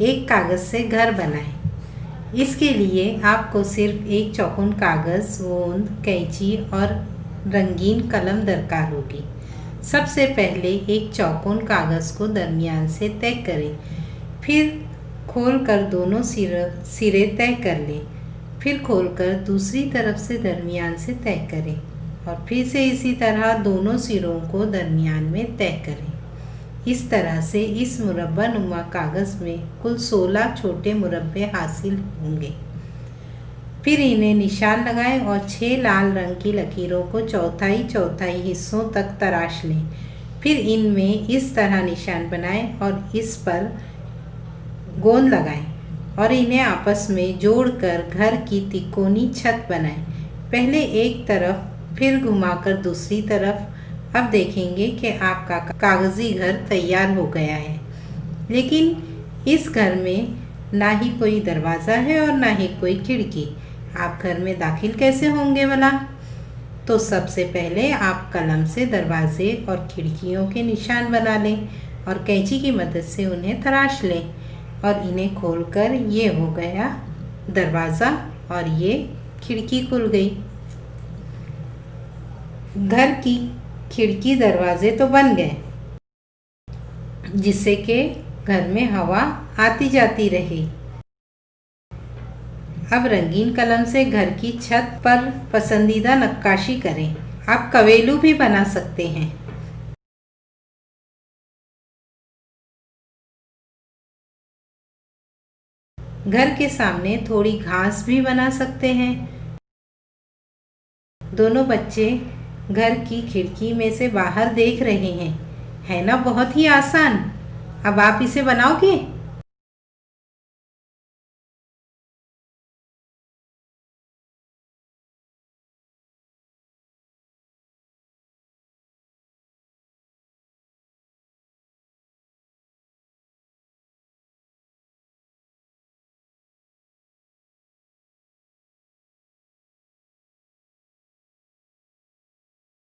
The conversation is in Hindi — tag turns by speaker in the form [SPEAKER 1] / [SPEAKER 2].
[SPEAKER 1] एक कागज़ से घर बनाएं। इसके लिए आपको सिर्फ एक चौकोन कागज़, गोंद, कैंची और रंगीन कलम दरकार होगी। सबसे पहले एक चौकोन कागज़ को दरमियान से तय करें, फिर खोलकर दोनों सिरे तय कर लें, फिर खोलकर दूसरी तरफ से दरमियान से तय करें और फिर से इसी तरह दोनों सिरों को दरमियान में तय करें। इस तरह से इस मुरब्बा नुमा कागज़ में कुल 16 छोटे मुरब्बे हासिल होंगे। फिर इन्हें निशान लगाएं और 6 लाल रंग की लकीरों को चौथाई चौथाई हिस्सों तक तराश लें। फिर इनमें इस तरह निशान बनाएं और इस पर गोंद लगाएं और इन्हें आपस में जोड़कर घर की तिकोनी छत बनाएं। पहले एक तरफ, फिर घुमाकर दूसरी तरफ। अब देखेंगे कि आपका कागज़ी घर तैयार हो गया है। लेकिन इस घर में ना ही कोई दरवाज़ा है और ना ही कोई खिड़की। आप घर में दाखिल कैसे होंगे भला? तो सबसे पहले आप कलम से दरवाजे और खिड़कियों के निशान बना लें और कैंची की मदद से उन्हें तराश लें और इन्हें खोलकर ये हो गया दरवाज़ा और ये खिड़की खुल गई। घर की खिड़की दरवाजे तो बन गए, जिससे कि घर में हवा आती जाती रहे। अब रंगीन कलम से घर की छत पर पसंदीदा नक्काशी करें। आप कवेलू भी बना सकते हैं। घर के सामने थोड़ी घास भी बना सकते हैं। दोनों बच्चे घर की खिड़की में से बाहर देख रहे हैं। है ना बहुत ही आसान। अब आप इसे बनाओगे?